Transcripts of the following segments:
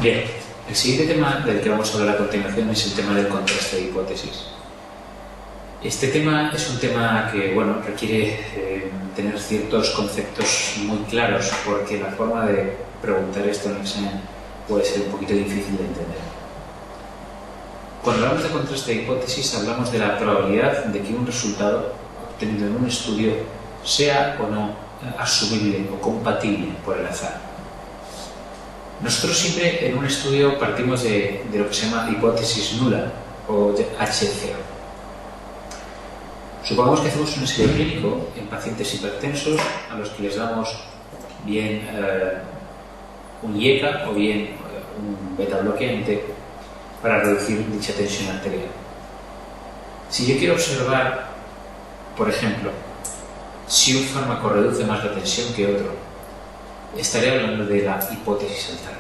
Bien, el siguiente tema del que vamos a hablar a continuación es el tema del contraste de hipótesis. Este tema es un tema que, requiere tener ciertos conceptos muy claros, porque la forma de preguntar esto en el examen puede ser un poquito difícil de entender. Cuando hablamos de contraste de hipótesis, hablamos de la probabilidad de que un resultado obtenido en un estudio sea o no asumible o compatible por el azar. Nosotros siempre en un estudio partimos de lo que se llama hipótesis nula o H0. Supongamos que hacemos un ensayo clínico en pacientes hipertensos a los que les damos bien un IECA o bien un beta bloqueante para reducir dicha tensión arterial. Si yo quiero observar, por ejemplo, si un fármaco reduce más la tensión que otro, estaré hablando de la hipótesis alternativa.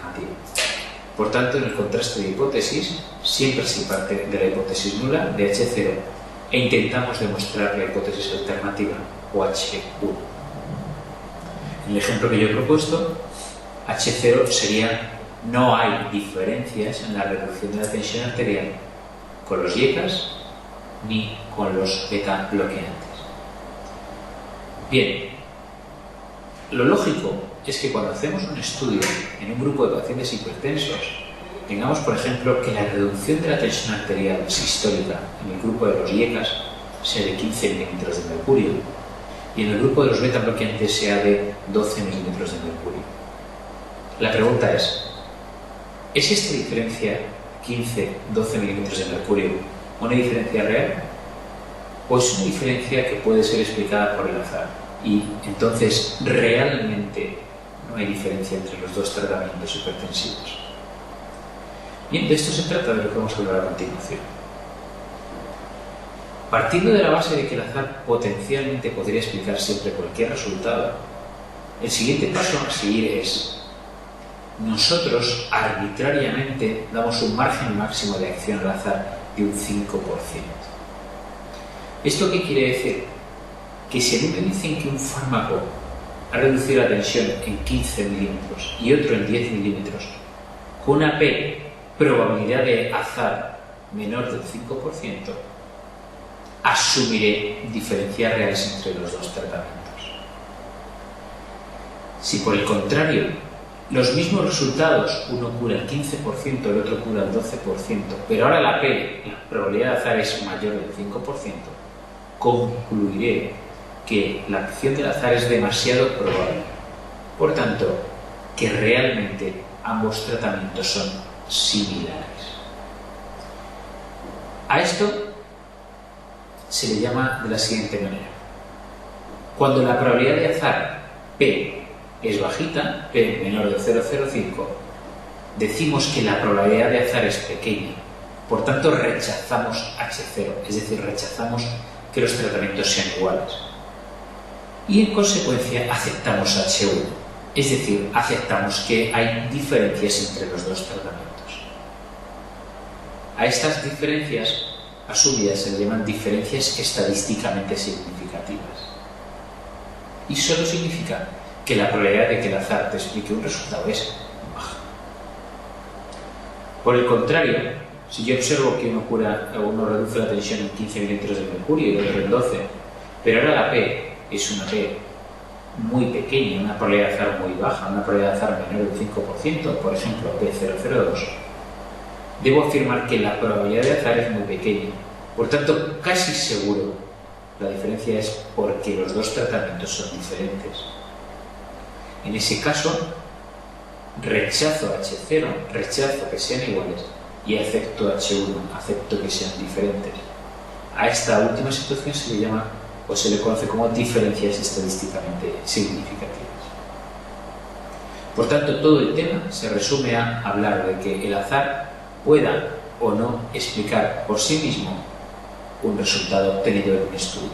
Por tanto, en el contraste de hipótesis siempre se parte de la hipótesis nula, de H0, e intentamos demostrar la hipótesis alternativa, o H1. En el ejemplo que yo he propuesto, H0 sería: no hay diferencias en la reducción de la tensión arterial con los IECAs ni con los beta bloqueantes. Bien, lo lógico es que cuando hacemos un estudio en un grupo de pacientes hipertensos, tengamos, por ejemplo, que la reducción de la tensión arterial sistólica en el grupo de los IECAs sea de 15 milímetros de mercurio y en el grupo de los beta bloqueantes sea de 12 milímetros de mercurio. La pregunta es esta diferencia 15-12 milímetros de mercurio una diferencia real? ¿O es una diferencia que puede ser explicada por el azar? Y entonces realmente no hay diferencia entre los dos tratamientos hipertensivos. Bien, de esto se trata de lo que vamos a hablar a continuación. Partiendo de la base de que el azar potencialmente podría explicar siempre cualquier resultado, el siguiente paso a seguir es: nosotros arbitrariamente damos un margen máximo de acción al azar de un 5%. ¿Esto qué quiere decir? Que si a mí me dicen que un fármaco ha reducido la tensión en 15 milímetros y otro en 10 milímetros, con una probabilidad de azar menor del 5%, asumiré diferencias reales entre los dos tratamientos. Si por el contrario los mismos resultados, uno cura el 15%, el otro cura el 12%, pero ahora la probabilidad de azar es mayor del 5%, concluiré que la acción del azar es demasiado probable. Por tanto, que realmente ambos tratamientos son similares. A esto se le llama de la siguiente manera: cuando la probabilidad de azar P es bajita, P menor de 0,05, decimos que la probabilidad de azar es pequeña. Por tanto, rechazamos H0, es decir, rechazamos que los tratamientos sean iguales. Y en consecuencia aceptamos H1, es decir, aceptamos que hay diferencias entre los dos tratamientos. A estas diferencias asumidas se le llaman diferencias estadísticamente significativas. Y solo significa que la probabilidad de que el azar te explique un resultado es baja. Por el contrario, si yo observo que uno reduce la tensión en 15 milímetros de mercurio y el otro en 12, pero ahora la P es una P muy pequeña, una probabilidad de azar muy baja, una probabilidad de azar menor del 5%, por ejemplo P002, debo afirmar que la probabilidad de azar es muy pequeña. Por tanto, casi seguro la diferencia es porque los dos tratamientos son diferentes. En ese caso, rechazo H0, rechazo que sean iguales, y acepto H1, acepto que sean diferentes. A esta última situación se le llama, o se le conoce como, diferencias estadísticamente significativas. Por tanto, todo el tema se resume a hablar de que el azar pueda o no explicar por sí mismo un resultado obtenido en un estudio.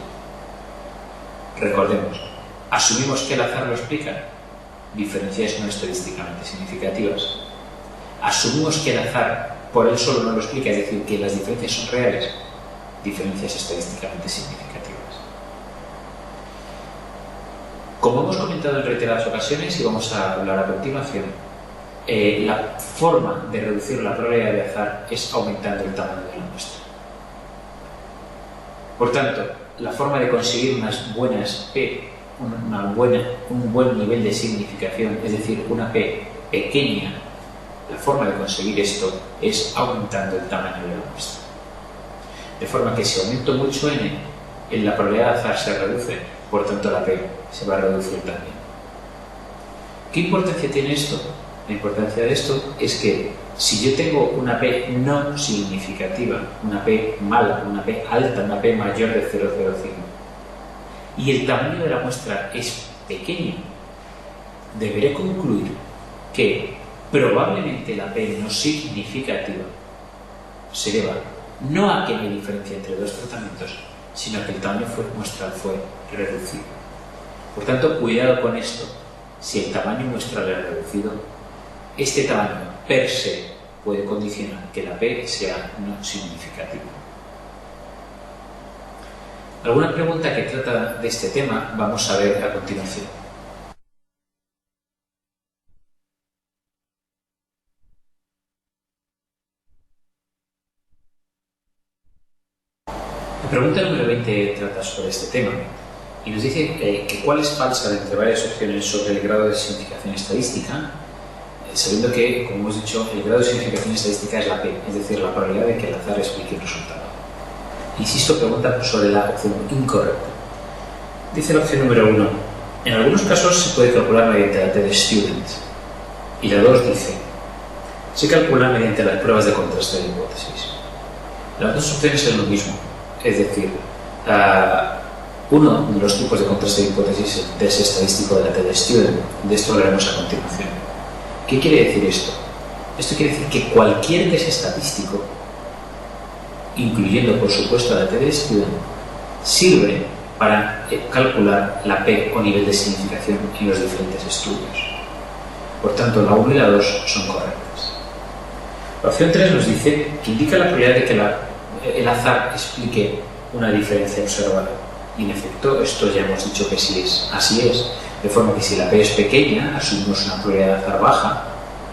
Recordemos, asumimos que el azar lo explica, diferencias no estadísticamente significativas. Asumimos que el azar por él solo no lo explica, es decir, que las diferencias son reales, diferencias estadísticamente significativas. Como hemos comentado en reiteradas ocasiones y vamos a hablar a continuación, la forma de reducir la probabilidad de azar es aumentando el tamaño de la muestra. Por tanto, la forma de conseguir unas buenas P, un buen nivel de significación, es decir, una P pequeña, la forma de conseguir esto es aumentando el tamaño de la muestra. De forma que si aumento mucho n, la probabilidad de azar se reduce, por tanto la P se va a reducir también. ¿Qué importancia tiene esto? La importancia de esto es que si yo tengo una P no significativa, una P mala, una P alta, una P mayor de 0,05, y el tamaño de la muestra es pequeño, deberé concluir que probablemente la P no significativa se deba no a que me diferencia entre dos tratamientos, sino a que el tamaño muestral fue reducido. Por tanto, cuidado con esto. Si el tamaño muestral es reducido, este tamaño per se puede condicionar que la P sea no significativa. Alguna pregunta que trata de este tema vamos a ver a continuación. La pregunta número 20 trata sobre este tema y nos dice que cuál es falsa de entre varias opciones sobre el grado de significación estadística, sabiendo que, como hemos dicho, el grado de significación estadística es la P, es decir, la probabilidad de que el azar explique el resultado. Insisto, pregunta sobre la opción incorrecta. Dice la opción número 1, en algunos casos se puede calcular mediante la T de Student. Y la 2 dice, se calcula mediante las pruebas de contraste de hipótesis. Las dos opciones son lo mismo, es decir, uno de los tipos de contraste de hipótesis es el test estadístico de la T de Student. De esto hablaremos a continuación. ¿Qué quiere decir esto? Esto quiere decir que cualquier test estadístico, incluyendo por supuesto la T de Student, sirve para calcular la P o nivel de significación en los diferentes estudios. Por tanto, la 1 y la 2 son correctas. La opción 3 nos dice que indica la probabilidad de que el azar explique una diferencia observada. Y en efecto, esto ya hemos dicho que sí es, así es. De forma que si la P es pequeña, asumimos una probabilidad de azar baja,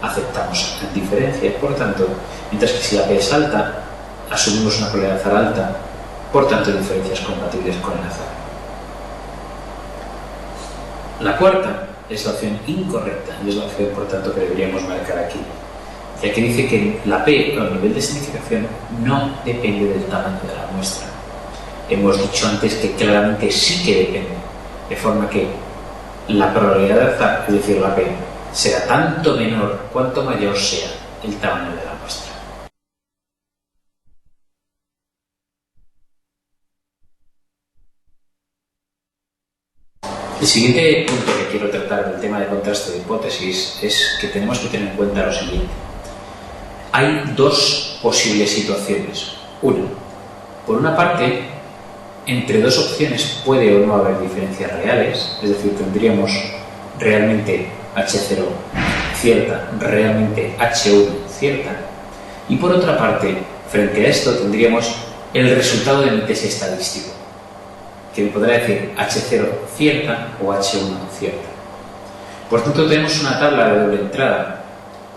aceptamos la diferencia. Por tanto, mientras que si la P es alta, asumimos una probabilidad de azar alta, por tanto, diferencias compatibles con el azar. La cuarta es la opción incorrecta y es la opción, por tanto, que deberíamos marcar aquí, ya que dice que la P o el nivel de significación no depende del tamaño de la muestra. Hemos dicho antes que claramente sí que depende, de forma que la probabilidad de azar, es decir, la P, será tanto menor cuanto mayor sea el tamaño de la muestra. El siguiente punto que quiero tratar del tema de contraste de hipótesis es que tenemos que tener en cuenta lo siguiente. Hay dos posibles situaciones. Una, por una parte, entre dos opciones puede o no haber diferencias reales, es decir, tendríamos realmente H0 cierta, realmente H1 cierta, y por otra parte, frente a esto tendríamos el resultado de mi test estadístico, que me podrá decir H0 cierta o H1 cierta. Por tanto, tenemos una tabla de doble entrada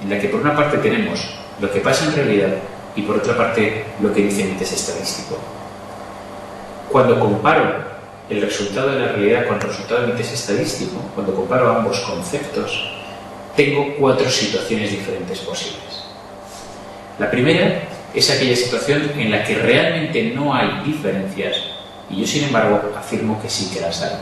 en la que por una parte tenemos lo que pasa en realidad y por otra parte lo que dice mi test estadístico. Cuando comparo el resultado de la realidad con el resultado de mi test estadístico, cuando comparo ambos conceptos, tengo cuatro situaciones diferentes posibles. La primera es aquella situación en la que realmente no hay diferencias y yo, sin embargo, afirmo que sí que las hay.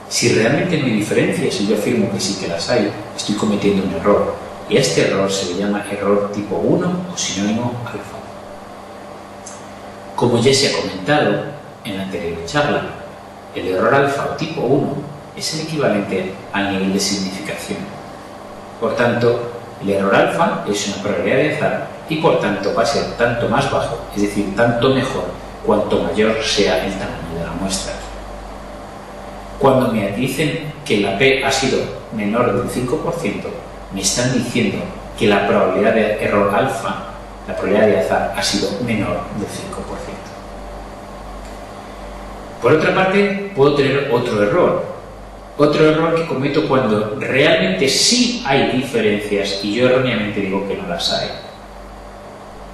Si realmente no hay diferencias y yo afirmo que sí que las hay, estoy cometiendo un error. Y a este error se le llama error tipo 1 o sinónimo alfa. Como ya se ha comentado en la anterior charla, el error alfa o tipo 1 es el equivalente al nivel de significación. Por tanto, el error alfa es una probabilidad de azar y por tanto va a ser tanto más bajo, es decir, tanto mejor, cuanto mayor sea el tamaño de la muestra. Cuando me dicen que la P ha sido menor del 5%, me están diciendo que la probabilidad de error alfa, la probabilidad de azar, ha sido menor del 5%. Por otra parte, puedo tener otro error, Otro error que cometo cuando realmente sí hay diferencias y yo erróneamente digo que no las hay.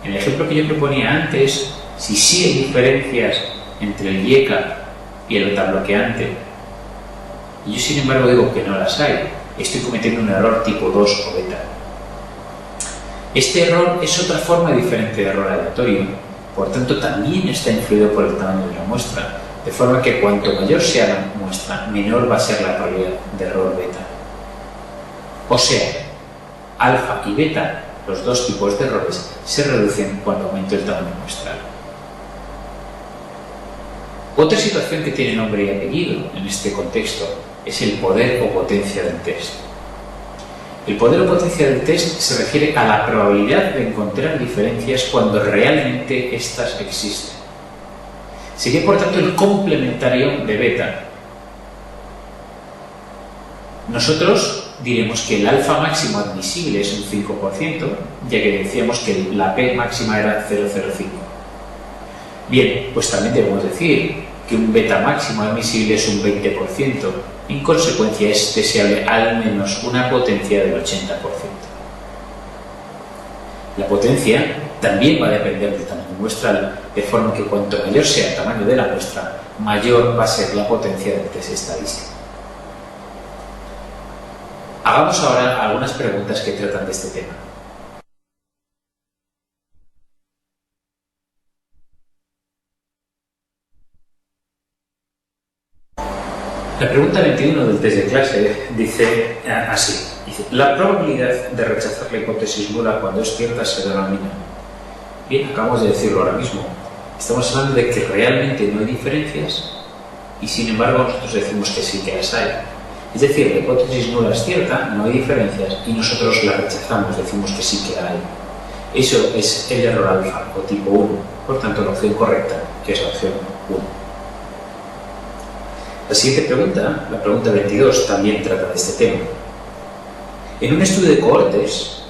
En el ejemplo que yo proponía antes, si sí hay diferencias entre el IECA y el otabloqueante, y yo sin embargo digo que no las hay, estoy cometiendo un error tipo 2 o beta. Este error es otra forma diferente de error aleatorio, por tanto también está influido por el tamaño de la muestra, de forma que cuanto mayor sea la muestra, menor va a ser la probabilidad de error beta. O sea, alfa y beta, los dos tipos de errores, se reducen cuando aumenta el tamaño muestral. Otra situación que tiene nombre y apellido en este contexto es el poder o potencia del test. El poder o potencia del test se refiere a la probabilidad de encontrar diferencias cuando realmente éstas existen. Sería por tanto el complementario de beta. Nosotros diremos que el alfa máximo admisible es un 5%, ya que decíamos que la P máxima era 0,05. Bien, pues también debemos decir que un beta máximo admisible es un 20%. En consecuencia, es deseable al menos una potencia del 80%. La potencia también va a depender del tamaño muestral, de forma que cuanto mayor sea el tamaño de la muestra, mayor va a ser la potencia del test estadístico. Hagamos ahora algunas preguntas que tratan de este tema. La pregunta 21 del test de clase dice así. Dice, la probabilidad de rechazar la hipótesis nula cuando es cierta se denomina. Bien, acabamos de decirlo ahora mismo. Estamos hablando de que realmente no hay diferencias y sin embargo nosotros decimos que sí que las hay. Es decir, la hipótesis nula es cierta, no hay diferencias y nosotros la rechazamos, decimos que sí que la hay. Eso es el error alfa o tipo 1. Por tanto, la opción correcta, que es la opción 1. La siguiente pregunta, la pregunta 22, también trata de este tema. En un estudio de cohortes,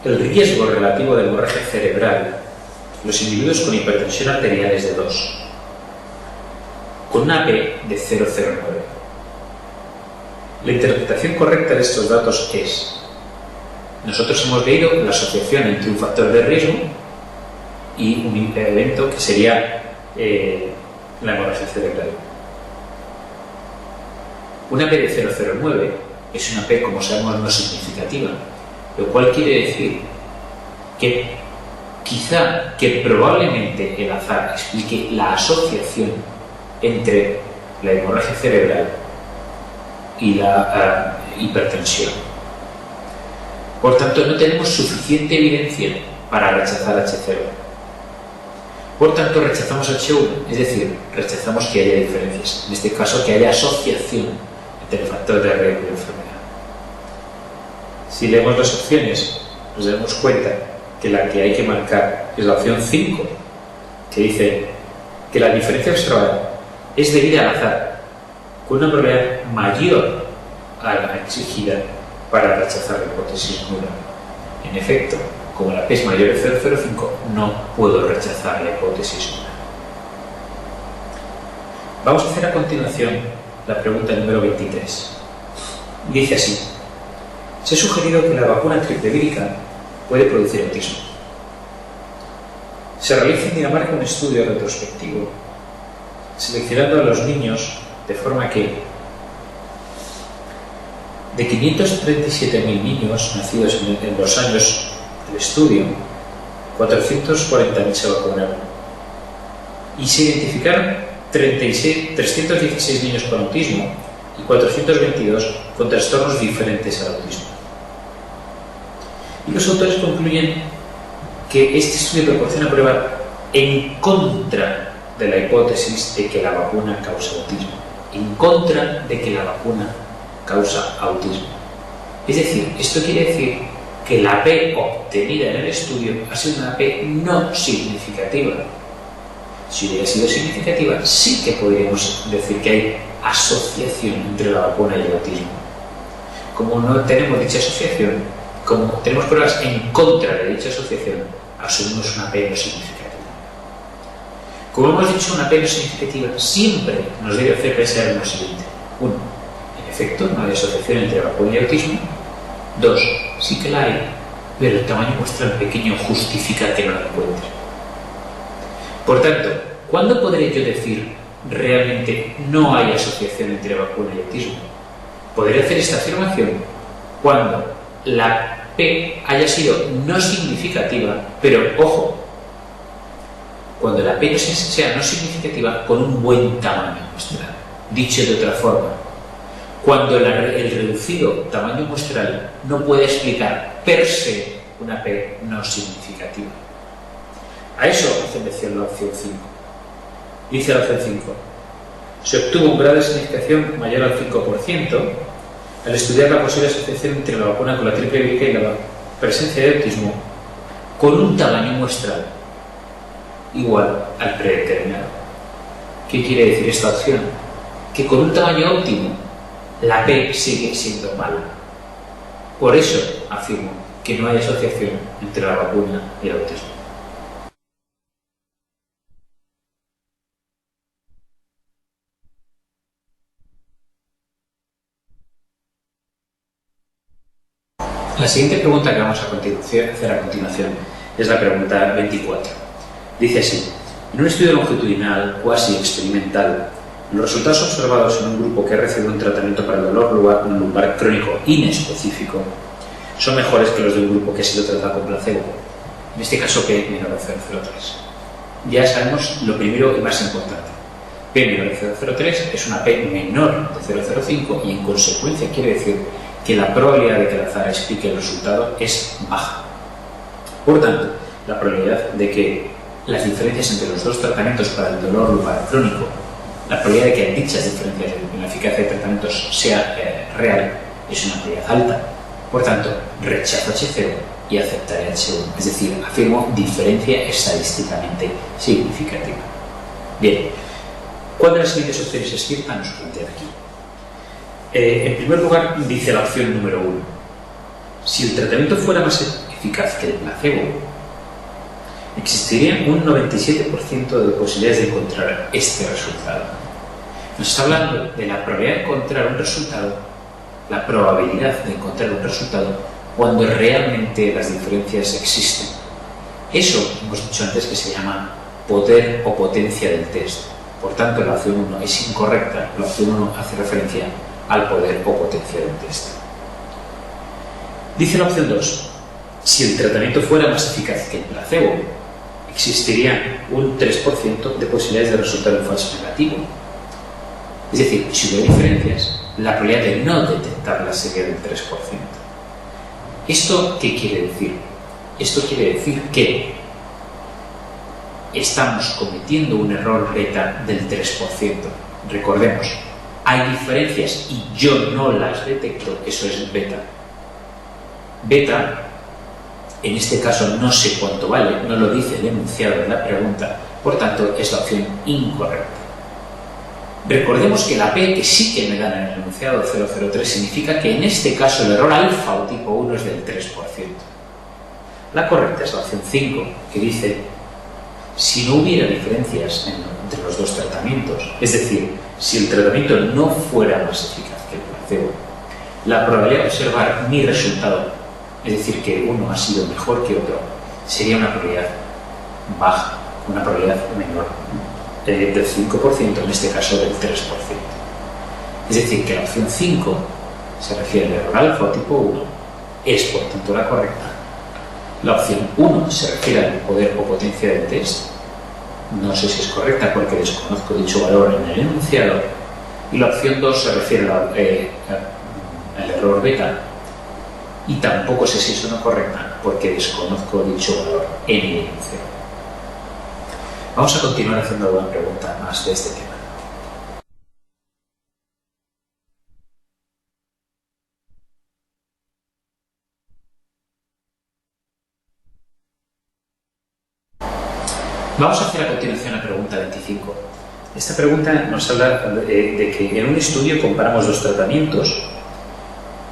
el riesgo relativo de hemorragia cerebral en los individuos con hipertensión arterial es de 2, con una P de 0,09. La interpretación correcta de estos datos es: nosotros hemos leído la asociación entre un factor de riesgo y un evento que sería la hemorragia cerebral. Una P de 0,09 es una P, como sabemos, no significativa, lo cual quiere decir que quizá, que probablemente el azar explique la asociación entre la hemorragia cerebral y la hipertensión. Por tanto, no tenemos suficiente evidencia para rechazar H0. Por tanto, rechazamos H1, es decir, rechazamos que haya diferencias, en este caso que haya asociación entre el factor de riesgo y la enfermedad. Si leemos las opciones, nos damos cuenta que la que hay que marcar es la opción 5, que dice que la diferencia observada es debida al azar, con una probabilidad mayor a la exigida para rechazar la hipótesis nula. En efecto, como la P es mayor de 0,05, no puedo rechazar la hipótesis nula. Vamos a hacer a continuación la pregunta número 23. Dice así: se ha sugerido que la vacuna triple vírica puede producir autismo. Se realiza en Dinamarca un estudio retrospectivo seleccionando a los niños de forma que de 537.000 niños nacidos en los años del estudio, 440.000 se vacunaron y se identificaron 316 niños con autismo y 422 con trastornos diferentes al autismo. Y los autores concluyen que este estudio proporciona prueba en contra de la hipótesis de que la vacuna causa autismo. En contra de que la vacuna causa autismo. Es decir, esto quiere decir que la P obtenida en el estudio ha sido una P no significativa. Si hubiera sido significativa, sí que podríamos decir que hay asociación entre la vacuna y el autismo. Como no tenemos dicha asociación, como tenemos pruebas en contra de dicha asociación, asumimos una P no significativa. Como hemos dicho, una P no significativa siempre nos debe hacer pensar en lo siguiente. 1. En efecto, no hay asociación entre vacuna y autismo. 2, sí que la hay, pero el tamaño muestral pequeño justifica que no la encuentre. Por tanto, ¿cuándo podré yo decir realmente no hay asociación entre vacuna y autismo? Podré hacer esta afirmación cuando la P haya sido no significativa, pero ojo, cuando la P sea no significativa con un buen tamaño muestral. Dicho de otra forma, cuando el reducido tamaño muestral no puede explicar per se una P no significativa. A eso hace mención la opción 5. Dice la opción 5: se obtuvo un grado de significación mayor al 5% al estudiar la posible asociación entre la vacuna con la triple vírica y la presencia de autismo con un tamaño muestral igual al predeterminado. ¿Qué quiere decir esta opción? Que con un tamaño óptimo la P sigue siendo mala. Por eso afirmo que no hay asociación entre la vacuna y el autismo. La siguiente pregunta que vamos a hacer a continuación es la pregunta 24. Dice así: en un estudio longitudinal cuasi experimental, los resultados observados en un grupo que ha recibido un tratamiento para el dolor lumbar crónico inespecífico son mejores que los de un grupo que ha sido tratado con placebo, en este caso P menor a 0,03. Ya sabemos lo primero y más importante. P menor a 0,03 es una P menor de 0,05 y en consecuencia quiere decir que la probabilidad de que el azar explique el resultado es baja. Por tanto, la probabilidad de que las diferencias entre los dos tratamientos para el dolor lumbar crónico, la probabilidad de que dichas diferencias en la eficacia de tratamientos sea real, es una probabilidad alta. Por tanto, rechazo H0 y aceptaré H1. Es decir, afirmo diferencia estadísticamente significativa. Bien, ¿cuál de las siguientes opciones es cierta? Nos plantea aquí. En primer lugar, dice la opción número 1. Si el tratamiento fuera más eficaz que el placebo, existiría un 97% de posibilidades de encontrar este resultado. Nos está hablando de la probabilidad de encontrar un resultado, la probabilidad de encontrar un resultado cuando realmente las diferencias existen. Eso hemos dicho antes que se llama poder o potencia del test. Por tanto, la opción 1 es incorrecta. La opción 1 hace referencia al poder o potencia del test. Dice la opción 2: si el tratamiento fuera más eficaz que el placebo, existiría un 3% de posibilidades de resultar un falso negativo. Es decir, si hubiera diferencias, la probabilidad de no detectarlas sería del 3%. ¿Esto qué quiere decir? Esto quiere decir que estamos cometiendo un error beta del 3%. Recordemos, hay diferencias y yo no las detecto, eso es beta. Beta, en este caso no sé cuánto vale, no lo dice el enunciado de la pregunta, por tanto es la opción incorrecta. Recordemos que la P que sí que me dan en el enunciado 003 significa que en este caso el error alfa o tipo 1 es del 3%. La correcta es la opción 5, que dice: si no hubiera diferencias entre los dos tratamientos, es decir, si el tratamiento no fuera más eficaz que el placebo, la probabilidad de observar mi resultado, es decir, que uno ha sido mejor que otro, sería una probabilidad baja, una probabilidad menor del 5%, en este caso del 3%. Es decir, que la opción 5 se refiere al error alfa o tipo 1, es por tanto la correcta. La opción 1 se refiere al poder o potencia del test, no sé si es correcta porque desconozco dicho valor en el enunciado, y la opción 2 se refiere al error beta, y tampoco sé si es una correcta porque desconozco dicho valor en el enunciado. Vamos a continuar haciendo una pregunta más de este tema. Vamos a hacer a continuación la pregunta 25. Esta pregunta nos habla de que en un estudio comparamos dos tratamientos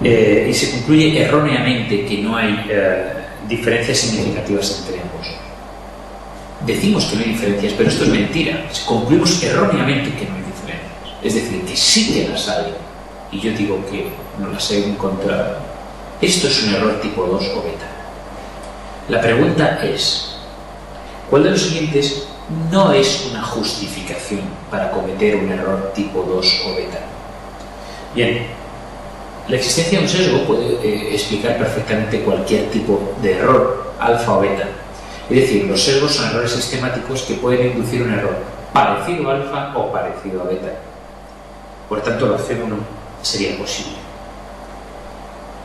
y se concluye erróneamente que no hay diferencias significativas entre ambos. Decimos que no hay diferencias, pero esto es mentira. Concluimos erróneamente que no hay diferencias. Es decir, que sí que las hay. y yo digo que no las he encontrado, esto es un error tipo 2 o beta. La pregunta es, ¿cuál de los siguientes no es una justificación para cometer un error tipo 2 o beta? Bien, la existencia de un sesgo puede explicar perfectamente cualquier tipo de error, alfa o beta. Es decir, los sesgos son errores sistemáticos que pueden inducir un error parecido a alfa o parecido a beta. Por tanto, la opción 1 sería posible.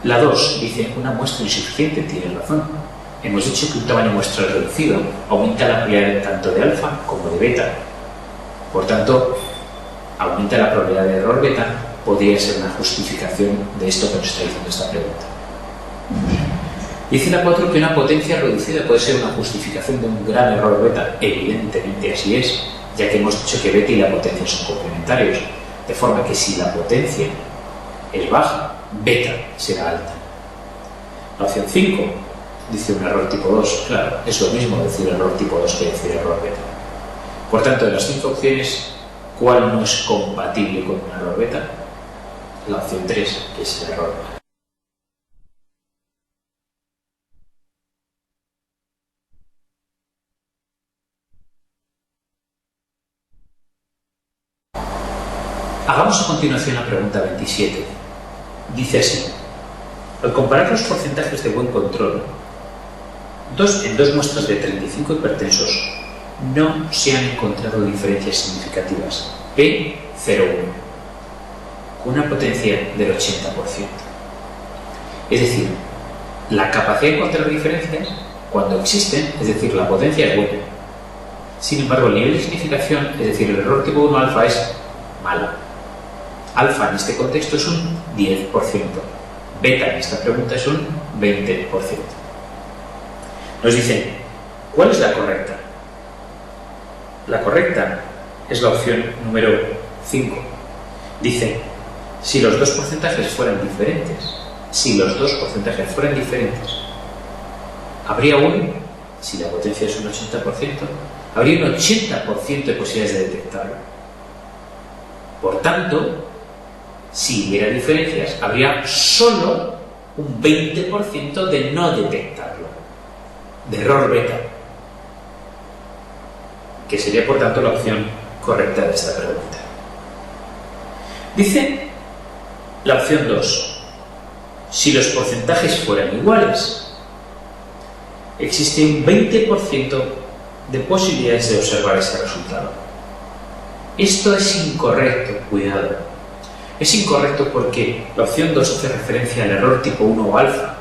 La 2 dice una muestra insuficiente, tiene razón. Hemos dicho que un tamaño muestral reducido aumenta la probabilidad tanto de alfa como de beta. Por tanto, aumenta la probabilidad de error beta, podría ser una justificación de esto que nos está diciendo esta pregunta. Dice la 4 que una potencia reducida puede ser una justificación de un gran error beta. Evidentemente así es, ya que hemos dicho que beta y la potencia son complementarios, de forma que si la potencia es baja, beta será alta. La opción 5 dice un error tipo 2. Claro, es lo mismo decir error tipo 2 que decir error beta. Por tanto, de las 5 opciones, ¿cuál no es compatible con un error beta? La opción 3, que es el error beta. Hagamos a continuación la pregunta 27. Dice así: al comparar los porcentajes de buen control en dos muestras de 35 hipertensos, no se han encontrado diferencias significativas P01 con una potencia del 80%. Es decir, la capacidad de encontrar diferencias, cuando existen, es decir, la potencia es buena. Sin embargo, el nivel de significación, es decir, el error tipo 1 alfa es malo. Alfa en este contexto es un 10%. Beta en esta pregunta es un 20%. Nos dicen, ¿cuál es la correcta? La correcta es la opción número 5. Dice, si los dos porcentajes fueran diferentes, habría si la potencia es un 80%, habría un 80% de posibilidades de detectarlo. Por tanto, si hubiera diferencias, habría solo un 20% de no detectarlo, de error beta, que sería por tanto la opción correcta de esta pregunta. Dice la opción 2, si los porcentajes fueran iguales, existe un 20% de posibilidades de observar ese resultado. Esto es incorrecto, cuidado. Es incorrecto porque la opción 2 hace referencia al error tipo 1 o alfa.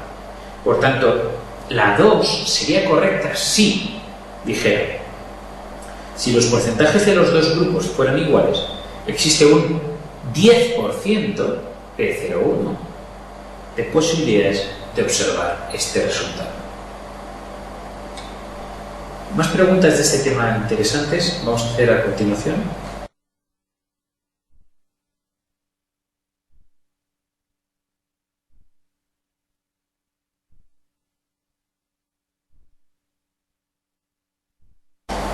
Por tanto, la 2 sería correcta si dijera, si los porcentajes de los dos grupos fueran iguales, existe un 10% P01 de posibilidades de observar este resultado. Más preguntas de este tema interesantes vamos a hacer a continuación.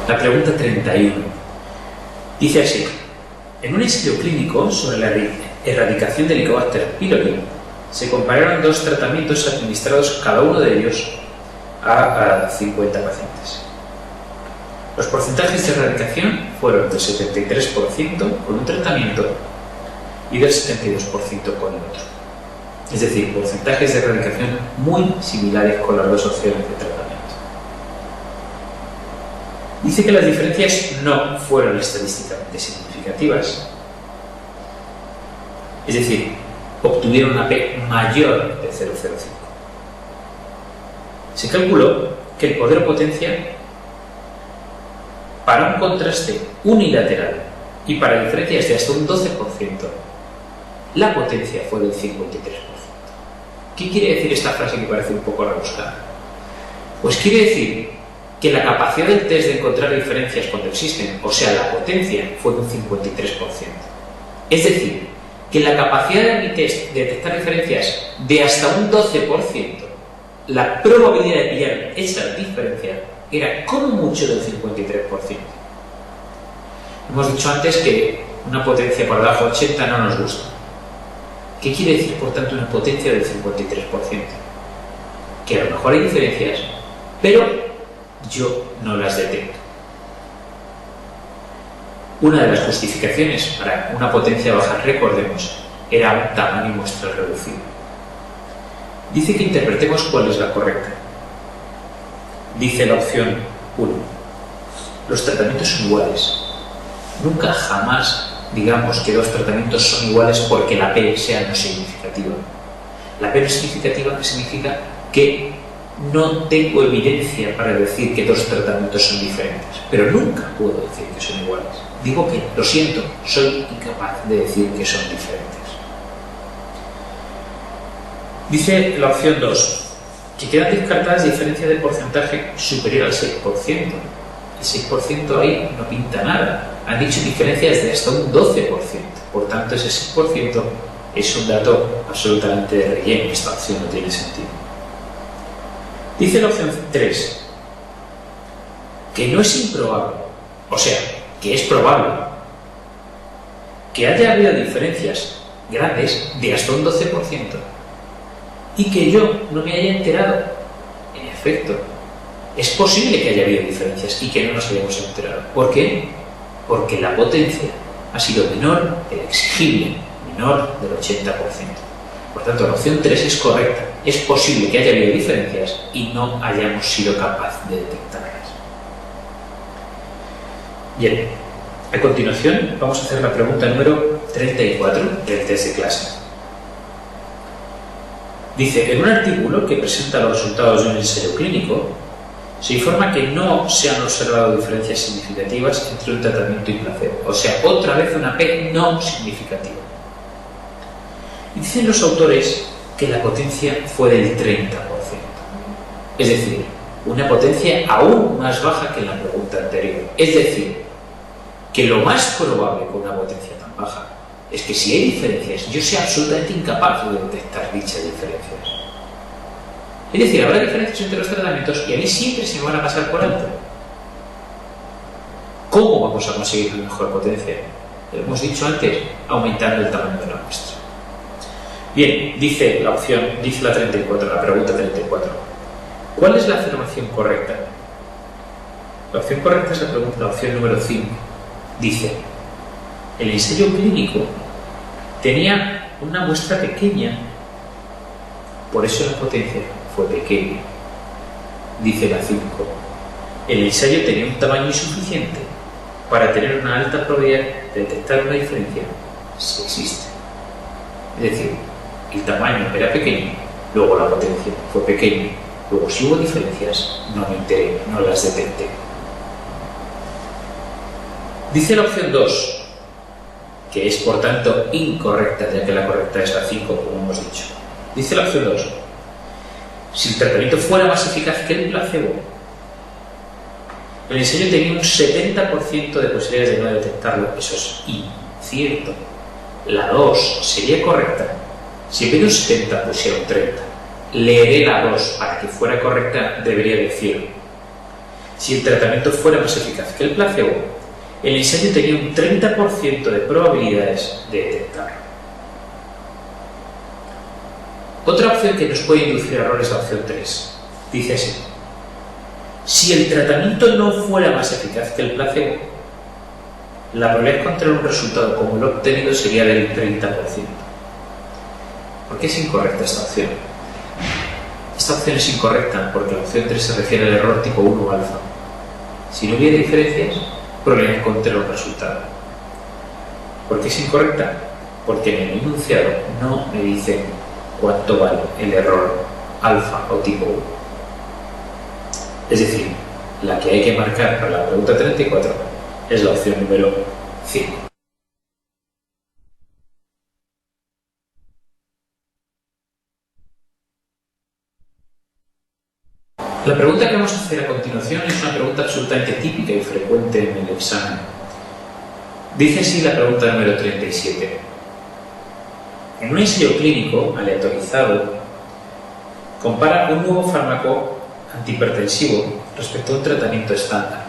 La pregunta 31 dice así: en un ensayo clínico sobre la erradicación del Helicobacter pylori se compararon dos tratamientos administrados cada uno de ellos a 50 pacientes. Los porcentajes de erradicación fueron del 73% con un tratamiento y del 72% con el otro. Es decir, porcentajes de erradicación muy similares con las dos opciones de tratamiento. Dice que las diferencias no fueron estadísticamente significativas. Es decir, obtuvieron una P mayor de 0,05. Se calculó que el poder o potencia para un contraste unilateral y para diferencias de hasta un 12%, la potencia fue del 53%. ¿Qué quiere decir esta frase que parece un poco rebuscada? Pues quiere decir que la capacidad del test de encontrar diferencias cuando existen, o sea, la potencia, fue de un 53%. Es decir, que la capacidad de mi test de detectar diferencias de hasta un 12%, la probabilidad de pillar esa diferencia era como mucho del 53%. Hemos dicho antes que una potencia por debajo de 80 no nos gusta. ¿Qué quiere decir, por tanto, una potencia del 53%? Que a lo mejor hay diferencias, pero yo no las detecto. Una de las justificaciones para una potencia baja, recordemos, era un tamaño muestral reducido. Dice que interpretemos cuál es la correcta. Dice la opción 1. Los tratamientos son iguales. Nunca, jamás digamos que dos tratamientos son iguales porque la P sea no significativa. La P no significativa significa que no tengo evidencia para decir que dos tratamientos son diferentes, pero nunca puedo decir que son iguales. Digo que, lo siento, soy incapaz de decir que son diferentes. Dice la opción 2, que quedan descartadas diferencias de porcentaje superior al 6%. El 6% ahí no pinta nada. Han dicho diferencias de hasta un 12%. Por tanto, ese 6% es un dato absolutamente de relleno. Esta opción no tiene sentido. Dice la opción 3, que no es improbable, o sea, que es probable que haya habido diferencias grandes de hasta un 12% y que yo no me haya enterado. En efecto, es posible que haya habido diferencias y que no nos hayamos enterado. ¿Por qué? Porque la potencia ha sido menor de la exigible, menor del 80%. Por tanto, la opción 3 es correcta. Es posible que haya habido diferencias y no hayamos sido capaces de detectarlas. Bien, a continuación vamos a hacer la pregunta número 34 del test de clase. Dice, en un artículo que presenta los resultados de un ensayo clínico, se informa que no se han observado diferencias significativas entre un tratamiento y placebo. O sea, otra vez una P no significativa. Y dicen los autores que la potencia fue del 30%. Es decir, una potencia aún más baja que en la pregunta anterior. Es decir, que lo más probable con una potencia tan baja es que si hay diferencias, yo sea absolutamente incapaz de detectar dichas diferencias. Es decir, habrá diferencias entre los tratamientos y a mí siempre se me van a pasar por alto. ¿Cómo vamos a conseguir la mejor potencia? Lo hemos dicho antes, aumentando el tamaño de la muestra. Bien, dice la 34, la pregunta 34. ¿Cuál es la afirmación correcta? La opción correcta es la opción número 5. Dice, el ensayo clínico tenía una muestra pequeña, por eso la potencia fue pequeña. Dice la 5, el ensayo tenía un tamaño insuficiente para tener una alta probabilidad de detectar una diferencia si existe. Es decir, el tamaño era pequeño, luego la potencia fue pequeña, luego si hubo diferencias no me enteré, no las detecté. Dice la opción 2, que es por tanto incorrecta, ya que la correcta es la 5, como hemos dicho. Dice la opción 2, si el tratamiento fuera más eficaz que el placebo, el ensayo tenía un 70% de posibilidades de no detectarlo. Eso es incierto. La 2 sería correcta si en vez de un 70 pusiera un 30. Leeré la 2 para que fuera correcta, debería decir, si el tratamiento fuera más eficaz que el placebo, el ensayo tenía un 30% de probabilidades de detectarlo. Otra opción que nos puede inducir a error es la opción 3. Dice así, si el tratamiento no fuera más eficaz que el placebo, la probabilidad de encontrar un resultado como el obtenido sería del 30%. ¿Por qué es incorrecta esta opción? Esta opción es incorrecta porque la opción 3 se refiere al error tipo 1 o alfa. Si no hubiera diferencias, probabilidad de encontrar un resultado. ¿Por qué es incorrecta? Porque en el enunciado no me dicen cuánto vale el error alfa o tipo 1. Es decir, la que hay que marcar para la pregunta 34 es la opción número 5. La pregunta que vamos a hacer a continuación es una pregunta absolutamente típica y frecuente en el examen. Dice así la pregunta número 37. En un ensayo clínico aleatorizado, compara un nuevo fármaco antihipertensivo respecto a un tratamiento estándar.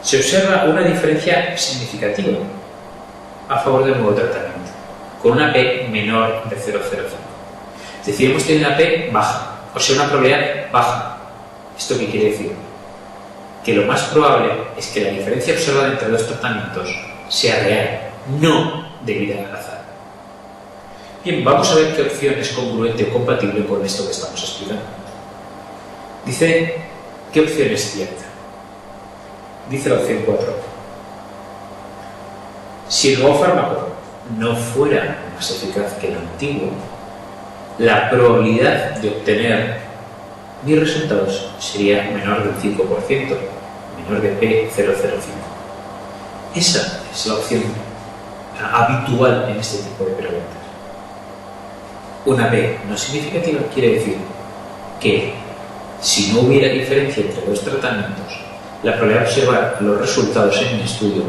Se observa una diferencia significativa a favor del nuevo tratamiento. con una P menor de 0,05. Es decir, hemos tenido una P baja, o sea, una probabilidad baja. ¿Esto qué quiere decir? Que lo más probable es que la diferencia observada entre los tratamientos sea real, no debida al azar. Bien, vamos a ver qué opción es congruente o compatible con esto que estamos explicando. Dice, ¿qué opción es cierta? Dice la opción 4. Si el nuevo fármaco no fuera más eficaz que el antiguo, la probabilidad de obtener mis resultados sería menor del 5%, menor de P005. Esa es la opción habitual en este tipo de preguntas. Una P no significativa quiere decir que si no hubiera diferencia entre dos tratamientos, la probabilidad de observar los resultados en mi estudio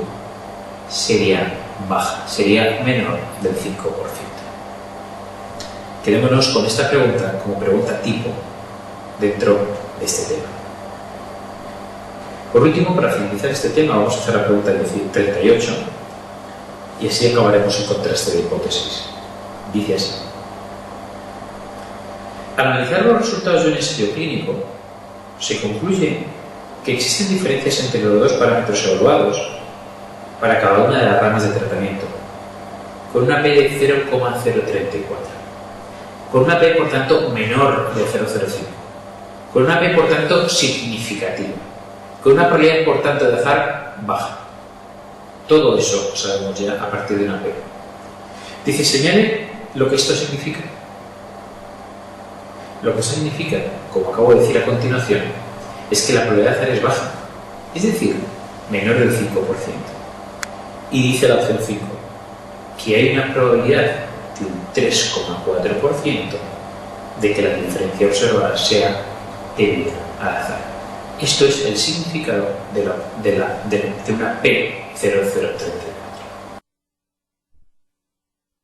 sería baja, sería menor del 5%. Quedémonos con esta pregunta como pregunta tipo dentro de este tema. Por último, para finalizar este tema, vamos a hacer la pregunta 38 y así acabaremos el contraste de hipótesis. Dice así. Al analizar los resultados de un ensayo clínico, se concluye que existen diferencias entre los dos parámetros evaluados para cada una de las ramas de tratamiento, con una P de 0,034, con una P por tanto menor de 0,05, con una P por tanto significativa, con una probabilidad por tanto de azar baja. Todo eso lo sabemos ya a partir de una P. Dice, señale lo que esto significa. Lo que significa, como acabo de decir a continuación, es que la probabilidad de azar es baja, es decir, menor del 5%. Y dice la opción 5, que hay una probabilidad de un 3,4% de que la diferencia observada sea debida al azar. Esto es el significado de una P0033.